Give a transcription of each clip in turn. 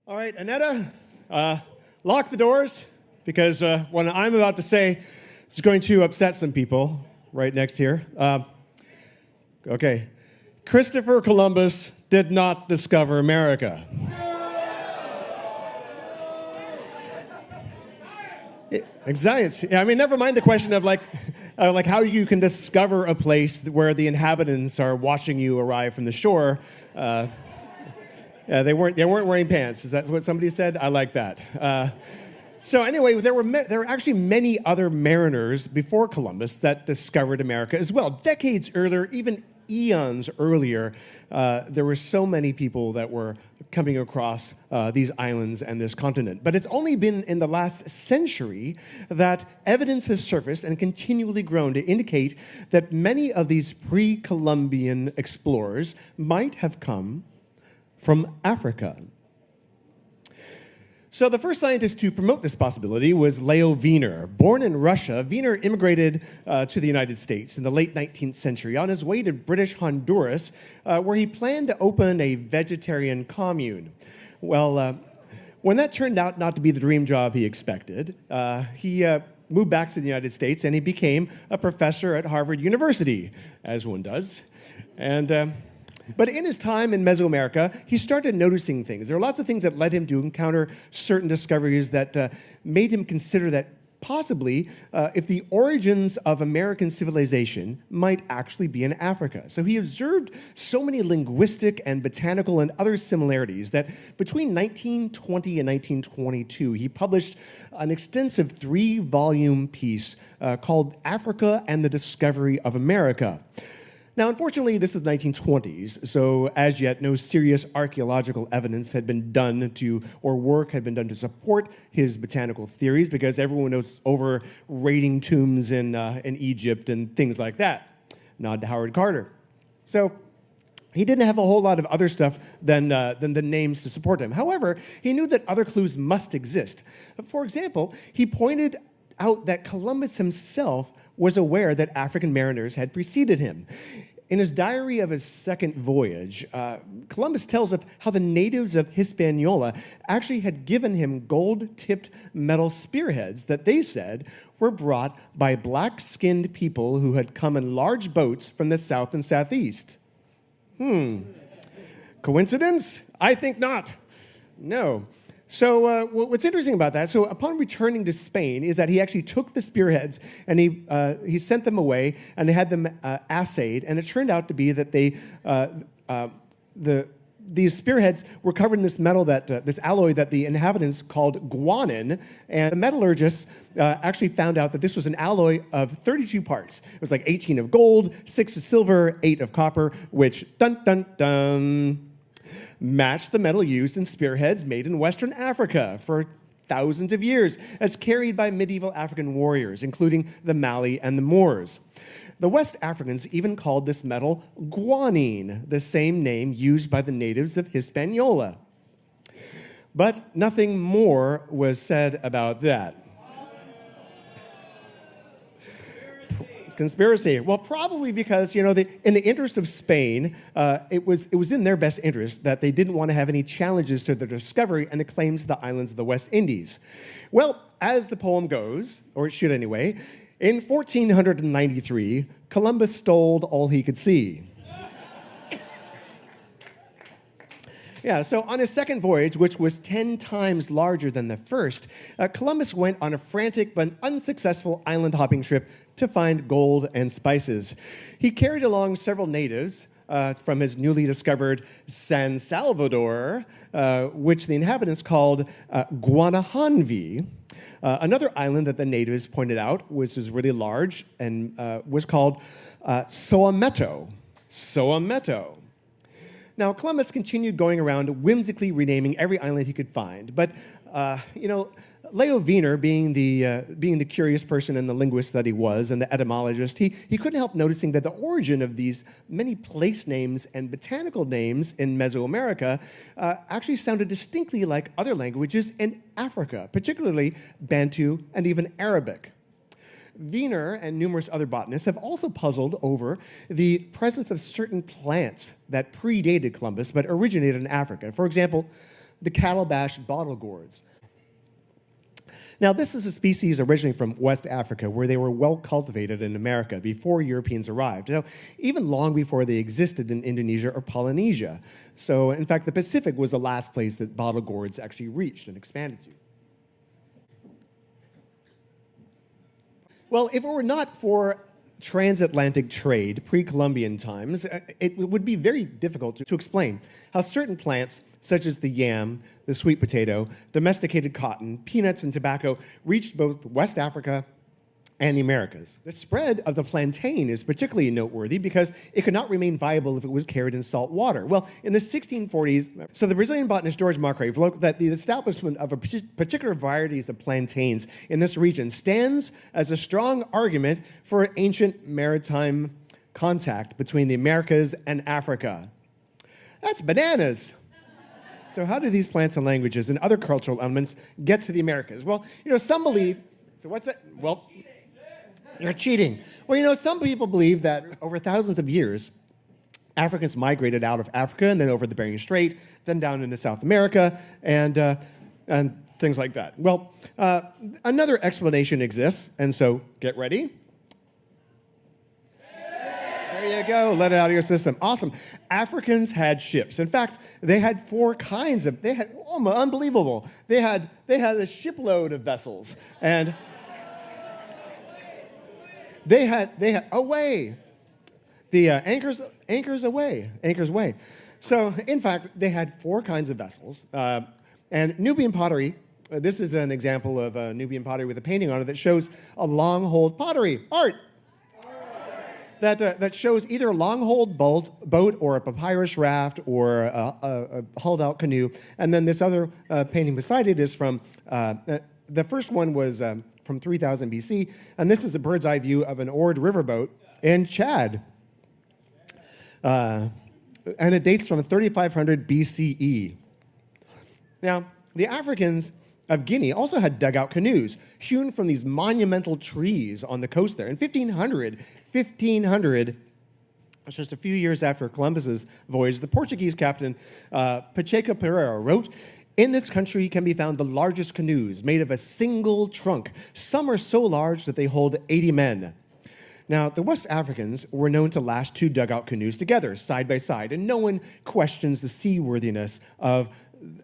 All right, Annetta, lock the doors because what I'm about to say is going to upset some people right next here. Okay. Christopher Columbus did not discover America. Science. Yeah, I mean, never mind the question of like how you can discover a place where the inhabitants are watching you arrive from the shore. They weren't wearing pants. Is that what somebody said? I like that. So anyway, there were actually many other mariners before Columbus that discovered America as well. Decades earlier, even eons earlier, there were so many people that were coming across these islands and this continent. But it's only been in the last century that evidence has surfaced and continually grown to indicate that many of these pre-Columbian explorers might have come from Africa. So the first scientist to promote this possibility was Leo Wiener. Born in Russia, Wiener immigrated to the United States in the late 19th century on his way to British Honduras, where he planned to open a vegetarian commune. Well, when that turned out not to be the dream job he expected, he moved back to the United States and he became a professor at Harvard University, as one does. But in his time in Mesoamerica, he started noticing things. There were lots of things that led him to encounter certain discoveries that made him consider that possibly if the origins of American civilization might actually be in Africa. So he observed so many linguistic and botanical and other similarities that between 1920 and 1922, he published an extensive 3-volume piece called Africa and the Discovery of America. Now, unfortunately, this is the 1920s, so as yet, no serious archaeological evidence had been done to, or work had been done to support his botanical theories, because everyone knows over raiding tombs in Egypt and things like that. Nod to Howard Carter. So he didn't have a whole lot of other stuff than the names to support him. However, he knew that other clues must exist. For example, he pointed out that Columbus himself was aware that African mariners had preceded him. In his diary of his second voyage, Columbus tells of how the natives of Hispaniola actually had given him gold-tipped metal spearheads that they said were brought by black-skinned people who had come in large boats from the south and southeast. Coincidence? I think not. No. So what's interesting about that, so upon returning to Spain, is that he actually took the spearheads and he sent them away and they had them assayed, and it turned out to be that these spearheads were covered in this metal this alloy that the inhabitants called guanin, and the metallurgists actually found out that this was an alloy of 32 parts. It was like 18 of gold, 6 of silver, 8 of copper, which, dun dun dun, matched the metal used in spearheads made in Western Africa for thousands of years, as carried by medieval African warriors, including the Mali and the Moors. The West Africans even called this metal guanine, the same name used by the natives of Hispaniola. But nothing more was said about that. Conspiracy. Well, probably because, in the interest of Spain, it was in their best interest that they didn't want to have any challenges to their discovery and the claims to the islands of the West Indies. Well, as the poem goes, or it should anyway, in 1493, Columbus stole all he could see. Yeah, so on his second voyage, which was 10 times larger than the first, Columbus went on a frantic but unsuccessful island-hopping trip to find gold and spices. He carried along several natives from his newly discovered San Salvador, which the inhabitants called Guanahanvi. Another island that the natives pointed out, which was really large, and was called Soameto. Soameto. Now, Columbus continued going around whimsically renaming every island he could find. But, Leo Wiener, being the curious person and the linguist that he was, and the etymologist, he couldn't help noticing that the origin of these many place names and botanical names in Mesoamerica actually sounded distinctly like other languages in Africa, particularly Bantu and even Arabic. Wiener and numerous other botanists have also puzzled over the presence of certain plants that predated Columbus but originated in Africa. For example, the calabash bottle gourds. Now, this is a species originally from West Africa, where they were well cultivated in America before Europeans arrived. Now, even long before they existed in Indonesia or Polynesia. So, in fact, the Pacific was the last place that bottle gourds actually reached and expanded to. Well, if it were not for transatlantic trade, pre-Columbian times, it would be very difficult to explain how certain plants, such as the yam, the sweet potato, domesticated cotton, peanuts, and tobacco, reached both West Africa and the Americas. The spread of the plantain is particularly noteworthy because it could not remain viable if it was carried in salt water. Well, in the 1640s, so the Brazilian botanist George Marcgrave wrote that the establishment of a particular varieties of plantains in this region stands as a strong argument for ancient maritime contact between the Americas and Africa. That's bananas. So how do these plants and languages and other cultural elements get to the Americas? Well, some believe, so what's that? Well, you're cheating. Well, some people believe that over thousands of years, Africans migrated out of Africa and then over the Bering Strait, then down into South America, and things like that. Well, another explanation exists, and so get ready. There you go. Let it out of your system. Awesome. Africans had ships. In fact, they had four kinds of. They had unbelievable. They had a shipload of vessels, and they had away. The anchors away. So, in fact, they had four kinds of vessels, and Nubian pottery. This is an example of Nubian pottery with a painting on it that shows a long-hold pottery art. That shows either a long-hold boat or a papyrus raft or a hauled-out canoe. And then this other painting beside it is from, the first one was from 3000 BC, and this is a bird's-eye view of an oared riverboat in Chad. And it dates from 3500 BCE. Now, the Africans of Guinea also had dugout canoes hewn from these monumental trees on the coast there. In 1500, just a few years after Columbus's voyage, the Portuguese captain Pacheco Pereira wrote, "In this country can be found the largest canoes made of a single trunk. Some are so large that they hold 80 men." Now, the West Africans were known to lash two dugout canoes together, side by side, and no one questions the seaworthiness of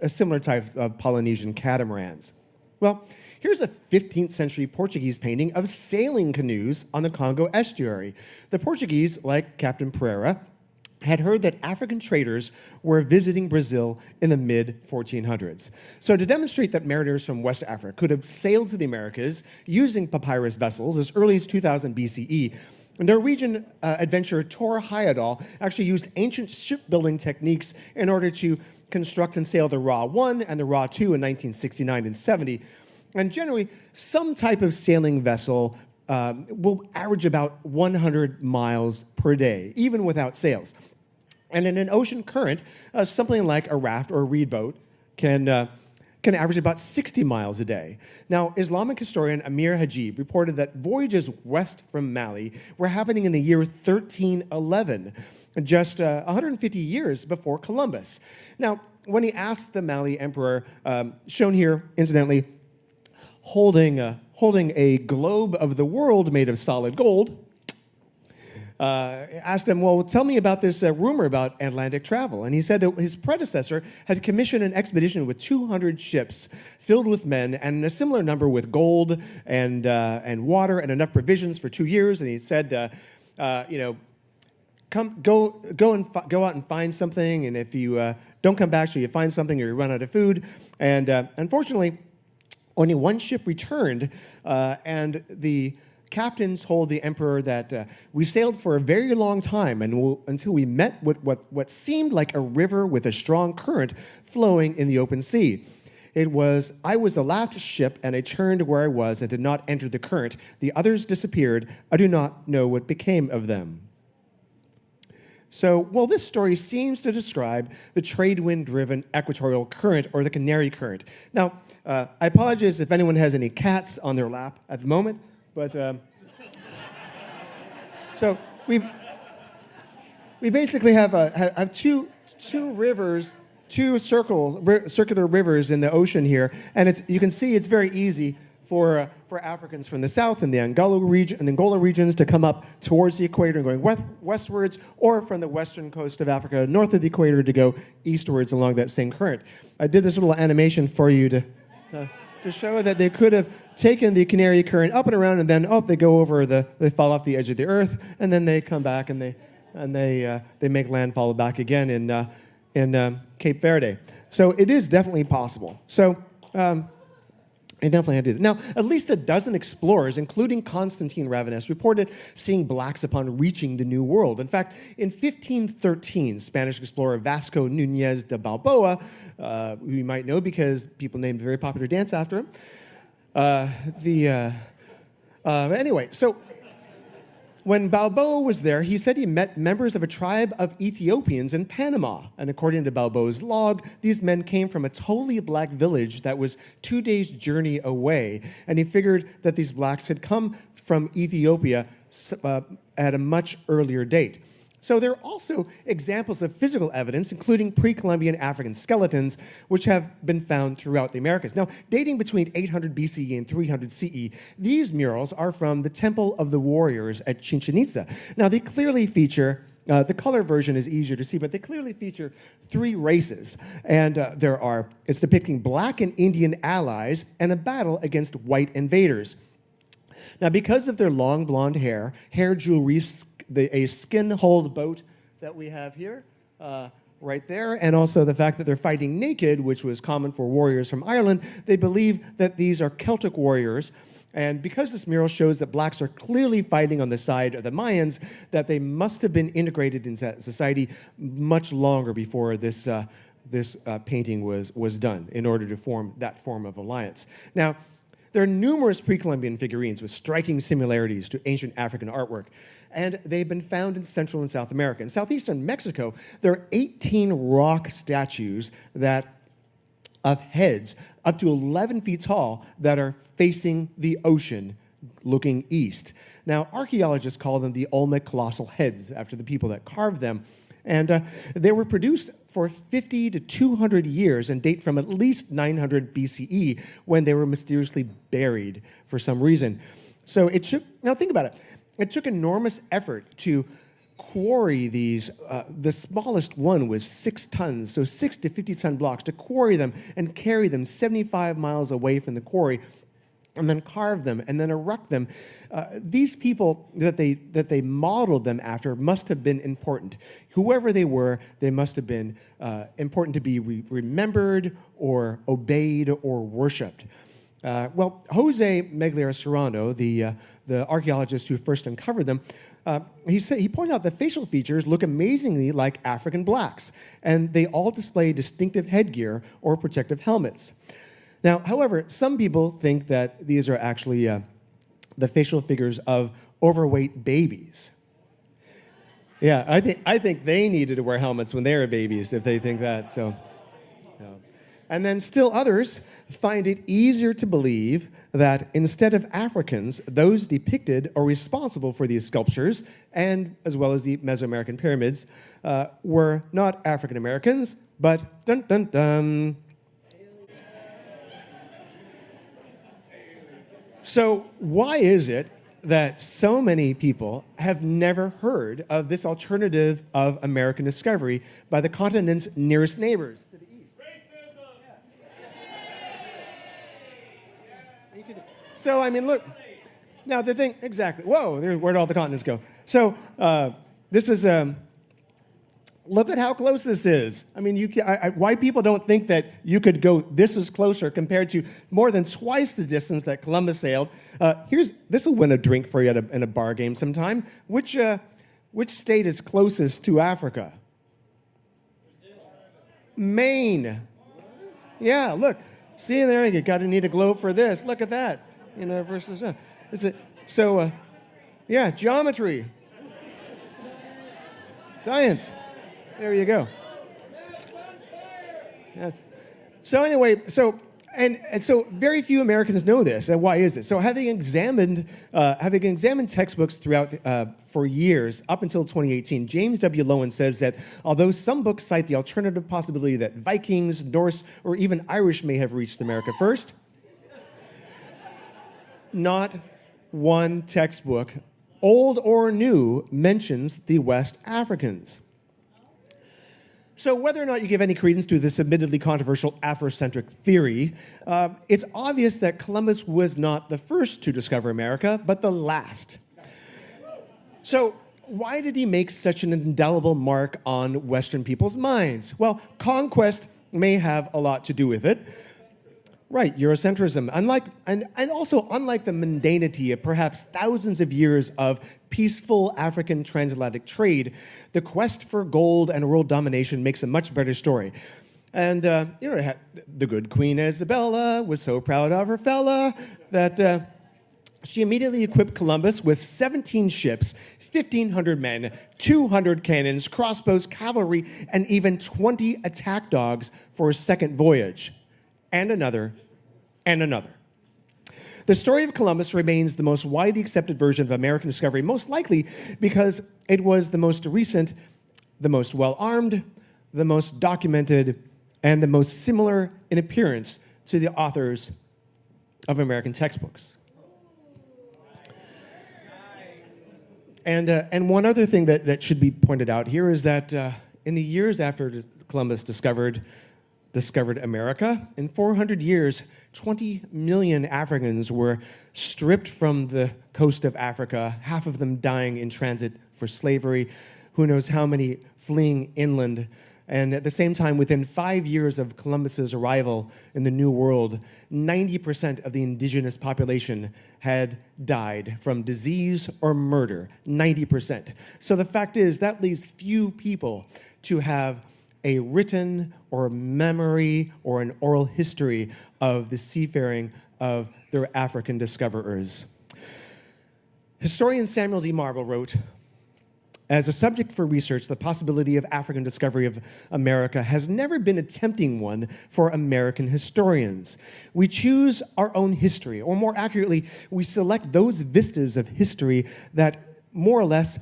a similar type of Polynesian catamarans. Well, here's a 15th century Portuguese painting of sailing canoes on the Congo estuary. The Portuguese, like Captain Pereira, had heard that African traders were visiting Brazil in the mid-1400s. So to demonstrate that mariners from West Africa could have sailed to the Americas using papyrus vessels as early as 2000 BCE, Norwegian adventurer Tor Heyerdahl actually used ancient shipbuilding techniques in order to construct and sail the Ra 1 and the Ra 2 in 1969 and 70. And generally, some type of sailing vessel will average about 100 miles per day, even without sails. And in an ocean current, something like a raft or a reed boat can average about 60 miles a day. Now, Islamic historian Amir Hajib reported that voyages west from Mali were happening in the year 1311, just 150 years before Columbus. Now, when he asked the Mali emperor, shown here, incidentally, holding a globe of the world made of solid gold, asked him, well, tell me about this rumor about Atlantic travel. And he said that his predecessor had commissioned an expedition with 200 ships filled with men and a similar number with gold and water and enough provisions for 2 years. And he said, go out and find something. And if you don't come back till you find something or you run out of food. And unfortunately, only one ship returned, and the captain told the emperor that we sailed for a very long time until we met what seemed like a river with a strong current flowing in the open sea. I was the last ship, and I turned where I was and did not enter the current. The others disappeared. I do not know what became of them. So, well, this story seems to describe the trade wind-driven equatorial current, or the Canary Current. Now, I apologize if anyone has any cats on their lap at the moment, but so we basically have two rivers two circular rivers in the ocean here, and you can see it's very easy for Africans from the south and the Angola regions to come up towards the equator and going westwards, or from the western coast of Africa north of the equator to go eastwards along that same current. I did this little animation for you to show that they could have taken the Canary Current up and around, and then they go over they fall off the edge of the earth, and then they come back and they make landfall back again in Cape Verde. So it is definitely possible. So. I definitely had to do that. Now, at least a dozen explorers, including Constantine Ravenous, reported seeing blacks upon reaching the New World. In fact, in 1513, Spanish explorer Vasco Núñez de Balboa, who you might know because people named a very popular dance after him. Anyway, so when Balboa was there, he said he met members of a tribe of Ethiopians in Panama. And according to Balboa's log, these men came from a totally black village that was 2 days' journey away. And he figured that these blacks had come from Ethiopia at a much earlier date. So there are also examples of physical evidence, including pre-Columbian African skeletons, which have been found throughout the Americas. Now, dating between 800 BCE and 300 CE, these murals are from the Temple of the Warriors at Chichen Itza. Now, they clearly feature, the color version is easier to see, but they clearly feature three races. And it's depicting black and Indian allies and a battle against white invaders. Now, because of their long blonde hair jewelry, a skin-hulled boat that we have here, right there, and also the fact that they're fighting naked, which was common for warriors from Ireland, they believe that these are Celtic warriors. And because this mural shows that blacks are clearly fighting on the side of the Mayans, that they must have been integrated into society much longer before this painting was done in order to form that form of alliance. Now, there are numerous pre-Columbian figurines with striking similarities to ancient African artwork, and they've been found in Central and South America. In southeastern Mexico, there are 18 rock statues of heads up to 11 feet tall that are facing the ocean, looking east. Now, archaeologists call them the Olmec colossal heads, after the people that carved them. And they were produced for 50 to 200 years and date from at least 900 BCE, when they were mysteriously buried for some reason. So now think about it. It took enormous effort to quarry these. The smallest one was 6 tons, so 6 to 50-ton blocks, to quarry them and carry them 75 miles away from the quarry, and then carve them, and then erect them. These people that they modeled them after must have been important. Whoever they were, they must have been important to be remembered or obeyed or worshipped. Well, Jose Meglier Serrano, the archaeologist who first uncovered them, he pointed out that facial features look amazingly like African blacks, and they all display distinctive headgear or protective helmets. Now, however, some people think that these are actually the facial figures of overweight babies. Yeah, I think they needed to wear helmets when they were babies, if they think that. So, yeah. And then still others find it easier to believe that instead of Africans, those depicted or responsible for these sculptures, and as well as the Mesoamerican pyramids, were not African Americans, but dun dun dun. So why is it that so many people have never heard of this alternative of American discovery by the continent's nearest neighbors to the east? Racism! So, I mean, look. Now, the thing, exactly. Whoa, where'd all the continents go? So, this is... Look at how close this is. I mean, white people don't think that you could go this is closer compared to more than twice the distance that Columbus sailed. This will win a drink for you in a bar game sometime. Which state is closest to Africa? Maine. Yeah, look. See there, you got to need a globe for this. Look at that. You know, versus yeah, geometry, science. There you go. So anyway, And so very few Americans know this. And why is this? So having examined textbooks throughout for years, up until 2018, James W. Lowen says that although some books cite the alternative possibility that Vikings, Norse, or even Irish may have reached America first, not one textbook, old or new, mentions the West Africans. So whether or not you give any credence to this admittedly controversial Afrocentric theory, it's obvious that Columbus was not the first to discover America, but the last. So why did he make such an indelible mark on Western people's minds? Well, conquest may have a lot to do with it. Right, Eurocentrism. Unlike the mundanity of perhaps thousands of years of peaceful African transatlantic trade, the quest for gold and world domination makes a much better story. And, the good Queen Isabella was so proud of her fella that she immediately equipped Columbus with 17 ships, 1,500 men, 200 cannons, crossbows, cavalry, and even 20 attack dogs for his second voyage. And another, and another. The story of Columbus remains the most widely accepted version of American discovery, most likely because it was the most recent, the most well-armed, the most documented, and the most similar in appearance to the authors of American textbooks. And one other thing that should be pointed out here is that in the years after Columbus discovered America, in 400 years, 20 million Africans were stripped from the coast of Africa, half of them dying in transit for slavery, who knows how many fleeing inland. And at the same time, within 5 years of Columbus's arrival in the New World, 90% of the indigenous population had died from disease or murder, 90%. So the fact is, that leaves few people to have a written or memory or an oral history of the seafaring of their African discoverers. Historian Samuel D. Marble wrote, "As a subject for research, the possibility of African discovery of America has never been a tempting one for American historians. We choose our own history, or more accurately, we select those vistas of history that more or less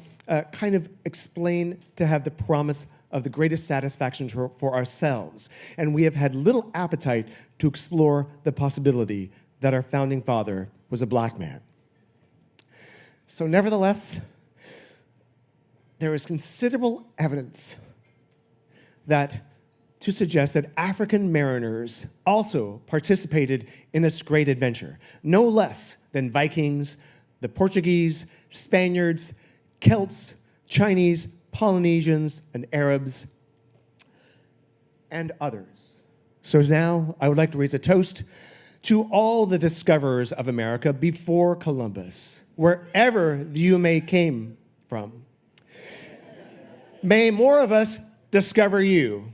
kind of explain to have the promise of the greatest satisfaction for ourselves. And we have had little appetite to explore the possibility that our founding father was a black man." So nevertheless, there is considerable evidence to suggest that African mariners also participated in this great adventure, no less than Vikings, the Portuguese, Spaniards, Celts, Chinese, Polynesians, and Arabs, and others. So now I would like to raise a toast to all the discoverers of America before Columbus, wherever you may came from. May more of us discover you.